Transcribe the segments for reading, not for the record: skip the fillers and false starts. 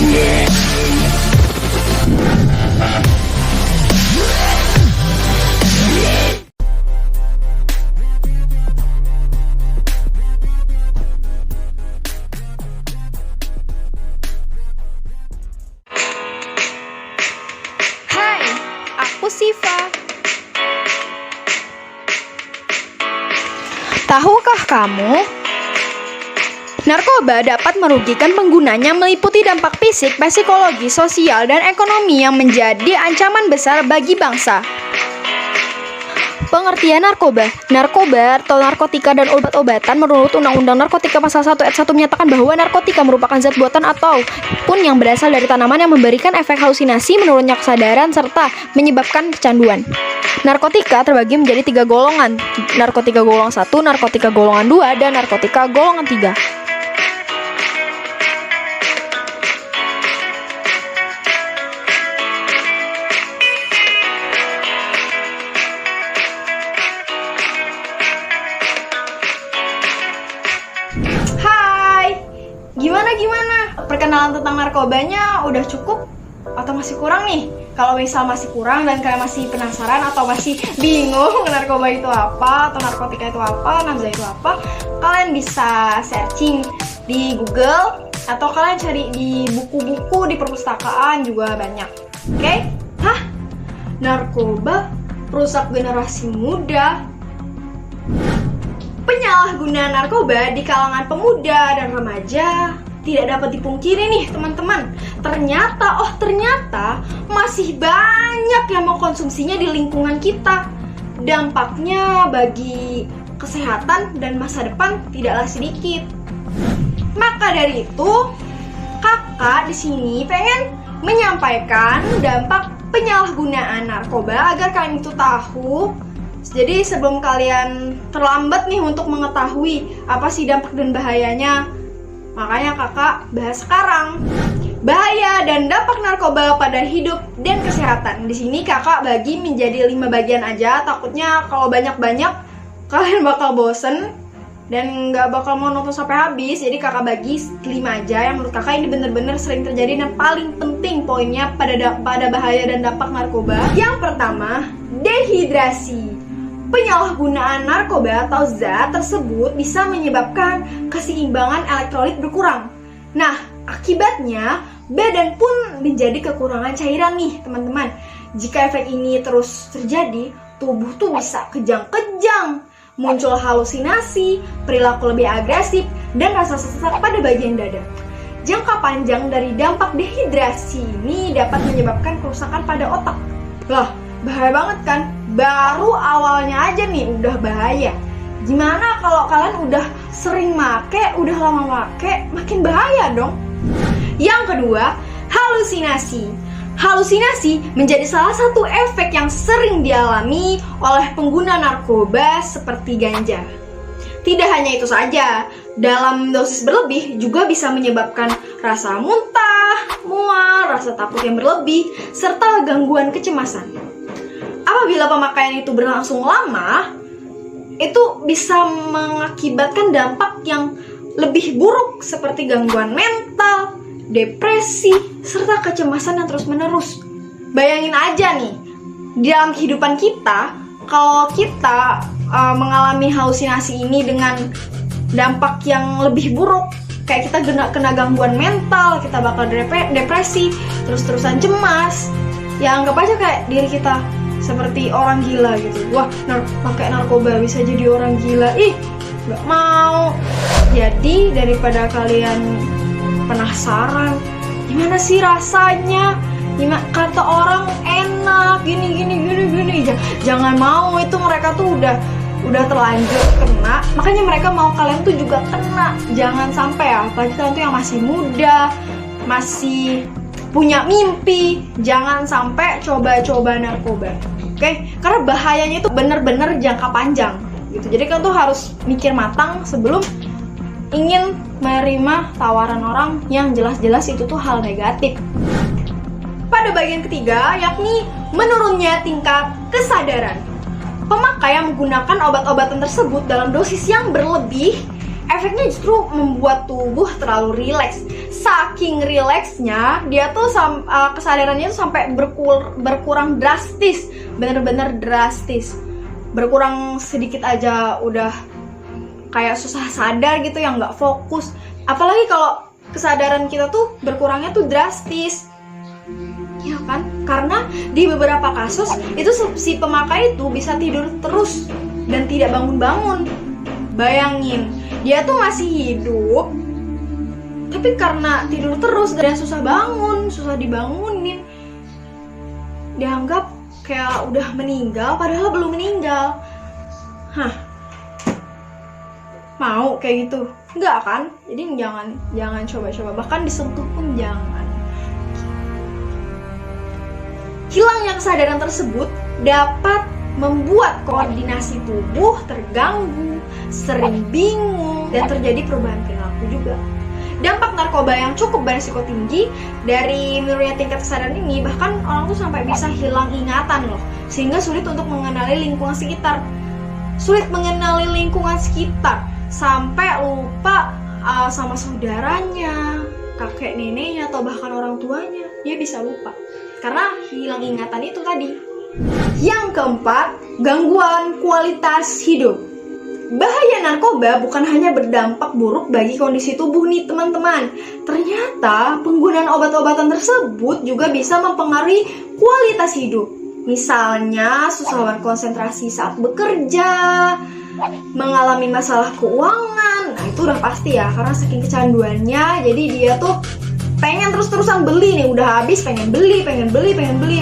Hai, aku Siva. Tahukah kamu, narkoba dapat merugikan penggunanya meliputi dampak fisik, psikologi, sosial, dan ekonomi yang menjadi ancaman besar bagi bangsa. Pengertian narkoba. Narkoba atau narkotika dan obat-obatan menurut Undang-Undang Narkotika Pasal 1 Ayat 1 menyatakan bahwa narkotika merupakan zat buatan ataupun yang berasal dari tanaman yang memberikan efek halusinasi, menurunnya kesadaran, serta menyebabkan kecanduan. Narkotika terbagi menjadi 3 golongan: narkotika golongan 1, narkotika golongan 2, dan narkotika golongan 3. Hai, gimana? Perkenalan tentang narkobanya udah cukup atau masih kurang nih? Kalau misal masih kurang dan kalian masih penasaran atau masih bingung narkoba itu apa atau narkotika itu apa, nafza itu apa, kalian bisa searching di Google atau kalian cari di buku-buku di perpustakaan juga banyak. Oke? Narkoba rusak generasi muda. Penyalahgunaan narkoba di kalangan pemuda dan remaja tidak dapat dipungkiri nih teman-teman. Ternyata masih banyak yang mengkonsumsinya di lingkungan kita. Dampaknya bagi kesehatan dan masa depan tidaklah sedikit. Maka dari itu, kakak di sini pengen menyampaikan dampak penyalahgunaan narkoba agar kalian itu tahu. Jadi sebelum kalian terlambat nih untuk mengetahui apa sih dampak dan bahayanya, makanya kakak bahas sekarang. Bahaya dan dampak narkoba pada hidup dan kesehatan. Di sini kakak bagi menjadi 5 bagian aja. Takutnya kalau banyak-banyak kalian bakal bosen dan nggak bakal mau nonton sampai habis. Jadi kakak bagi 5 aja yang menurut kakak ini bener-bener sering terjadi dan paling penting poinnya pada bahaya dan dampak narkoba. Yang pertama, dehidrasi. Penyalahgunaan narkoba atau zat tersebut bisa menyebabkan keseimbangan elektrolit berkurang. Nah, akibatnya badan pun menjadi kekurangan cairan nih teman-teman. Jika efek ini terus terjadi, tubuh tuh bisa kejang-kejang, muncul halusinasi, perilaku lebih agresif, dan rasa sesak pada bagian dada. Jangka panjang dari dampak dehidrasi ini dapat menyebabkan kerusakan pada otak. Lah, bahaya banget kan? Baru awalnya aja nih udah bahaya. Gimana kalau kalian udah sering make, udah lama make, makin bahaya dong. Yang kedua, halusinasi. Halusinasi menjadi salah satu efek yang sering dialami oleh pengguna narkoba seperti ganja. Tidak hanya itu saja, dalam dosis berlebih juga bisa menyebabkan rasa muntah, mual, rasa takut yang berlebih, serta gangguan kecemasan. Apabila pemakaian itu berlangsung lama, itu bisa mengakibatkan dampak yang lebih buruk seperti gangguan mental, depresi, serta kecemasan yang terus-menerus. Bayangin aja nih, di dalam kehidupan kita, kalau kita mengalami halusinasi ini dengan dampak yang lebih buruk, kayak kita kena gangguan mental, kita bakal depresi, terus-terusan cemas. Ya anggap aja kayak diri kita seperti orang gila gitu. Wah, pakai narkoba bisa jadi orang gila. Ih, gak mau. Jadi daripada kalian penasaran gimana sih rasanya, kata orang enak, gini, jangan mau. Itu mereka tuh udah terlanjur kena, makanya mereka mau kalian tuh juga kena. Jangan sampai ya, apalagi kalian tuh yang masih muda, masih punya mimpi, jangan sampai coba-coba narkoba. Oke? Karena bahayanya itu bener-bener jangka panjang gitu. Jadi kalian tuh harus mikir matang sebelum ingin menerima tawaran orang yang jelas-jelas itu tuh hal negatif. Pada bagian ketiga, yakni menurunnya tingkat kesadaran. Pemakai yang menggunakan obat-obatan tersebut dalam dosis yang berlebih, efeknya justru membuat tubuh terlalu rileks. Saking rileksnya, dia tuh kesadarannya tuh sampai berkurang drastis, bener-bener drastis. Berkurang sedikit aja udah kayak susah sadar gitu, yang nggak fokus. Apalagi kalau kesadaran kita tuh berkurangnya tuh drastis, ya kan? Karena di beberapa kasus itu si pemakai itu bisa tidur terus dan tidak bangun-bangun. Bayangin, dia tuh masih hidup, tapi karena tidur terus dan susah bangun, susah dibangunin, dianggap kayak udah meninggal padahal belum meninggal. Mau kayak gitu? Enggak kan? Jadi jangan coba-coba, bahkan disentuh pun jangan. Hilangnya kesadaran tersebut dapat membuat koordinasi tubuh terganggu, sering bingung, dan terjadi perubahan perilaku juga. Dampak narkoba yang cukup beresiko tinggi dari menurunnya tingkat kesadaran ini, bahkan orang tuh sampai bisa hilang ingatan loh, sehingga sulit untuk mengenali lingkungan sekitar. Sulit mengenali lingkungan sekitar, sampai lupa sama saudaranya, kakek neneknya, atau bahkan orang tuanya. Dia bisa lupa karena hilang ingatan itu tadi. Yang keempat, gangguan kualitas hidup. Bahaya narkoba bukan hanya berdampak buruk bagi kondisi tubuh nih teman-teman. Ternyata penggunaan obat-obatan tersebut juga bisa mempengaruhi kualitas hidup. Misalnya susah berkonsentrasi saat bekerja, mengalami masalah keuangan. Nah itu udah pasti ya, karena saking kecanduannya, jadi dia tuh pengen terus-terusan beli nih, udah habis pengen beli.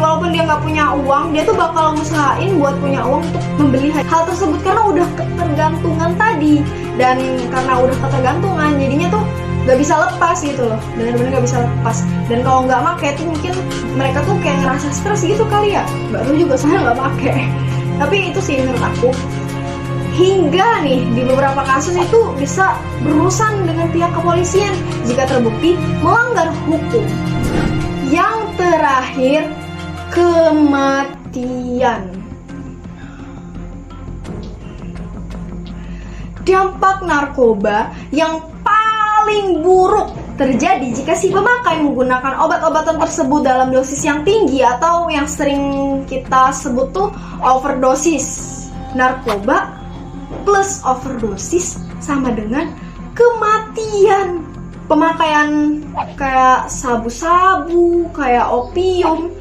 Walaupun dia nggak punya uang, dia tuh bakal ngusahain buat punya uang untuk membeli hal tersebut karena udah ketergantungan tadi. Dan karena udah ketergantungan, jadinya tuh nggak bisa lepas gitu loh, bener-bener nggak bisa lepas. Dan kalau nggak make tuh mungkin mereka tuh kayak ngerasa stres gitu kali ya. Baru juga saya nggak make, tapi itu sih menurut aku. Hingga nih di beberapa kasus itu bisa berurusan dengan pihak kepolisian jika terbukti melanggar hukum. Yang terakhir, kematian. Dampak narkoba yang paling buruk terjadi jika si pemakai menggunakan obat-obatan tersebut dalam dosis yang tinggi atau yang sering kita sebut tuh overdosis. Narkoba plus overdosis sama dengan kematian. Pemakaian kayak sabu-sabu, kayak opium,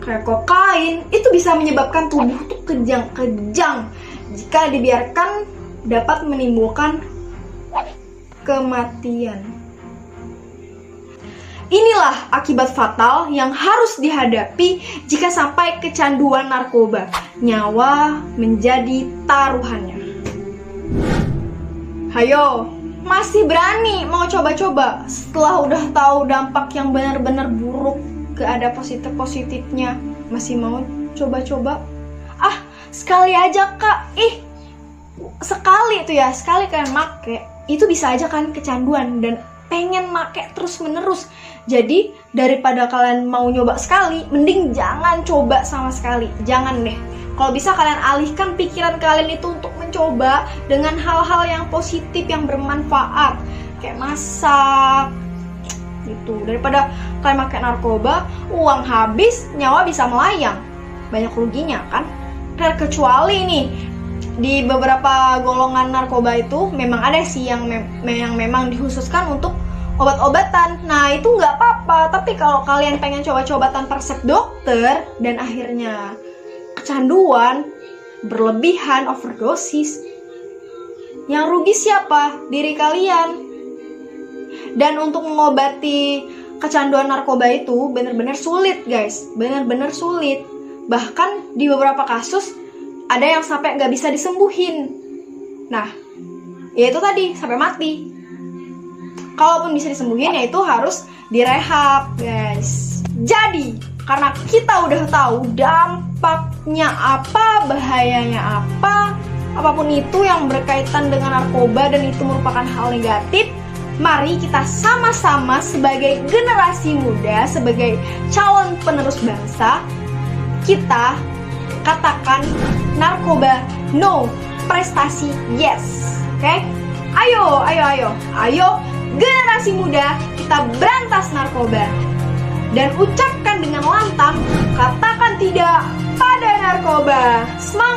kayak kokain, itu bisa menyebabkan tubuh tuh kejang-kejang. Jika dibiarkan dapat menimbulkan kematian. Inilah akibat fatal yang harus dihadapi jika sampai kecanduan narkoba. Nyawa menjadi taruhannya. Hayo, masih berani mau coba-coba setelah udah tahu dampak yang benar-benar buruk, gak ada positif-positifnya, masih mau coba-coba? Sekali aja kak, sekali tuh ya, sekali kalian make, itu bisa aja kan kecanduan dan pengen make terus-menerus. Jadi daripada kalian mau nyoba sekali, mending jangan coba sama sekali, jangan deh. Kalau bisa kalian alihkan pikiran kalian itu untuk mencoba dengan hal-hal yang positif, yang bermanfaat, kayak masak gitu. Daripada kalian pakai narkoba, uang habis, nyawa bisa melayang, banyak ruginya kan. Kecuali nih di beberapa golongan narkoba itu memang ada sih yang memang dikhususkan untuk obat-obatan. Nah itu nggak apa-apa. Tapi kalau kalian pengen coba-coba tanpa resep dokter dan akhirnya kecanduan, berlebihan, overdosis, yang rugi siapa? Diri kalian. Dan untuk mengobati kecanduan narkoba itu benar-benar sulit guys, benar-benar sulit. Bahkan di beberapa kasus ada yang sampai nggak bisa disembuhin. Nah, ya itu tadi, sampai mati. Kalaupun bisa disembuhin, ya itu harus direhab guys. Jadi, karena kita udah tahu dampaknya apa, bahayanya apa, apapun itu yang berkaitan dengan narkoba dan itu merupakan hal negatif, mari kita sama-sama sebagai generasi muda, sebagai calon penerus bangsa, kita katakan narkoba no, prestasi yes. Oke? Ayo, generasi muda, kita berantas narkoba. Dan ucapkan dengan lantang, katakan tidak pada narkoba. Semangat!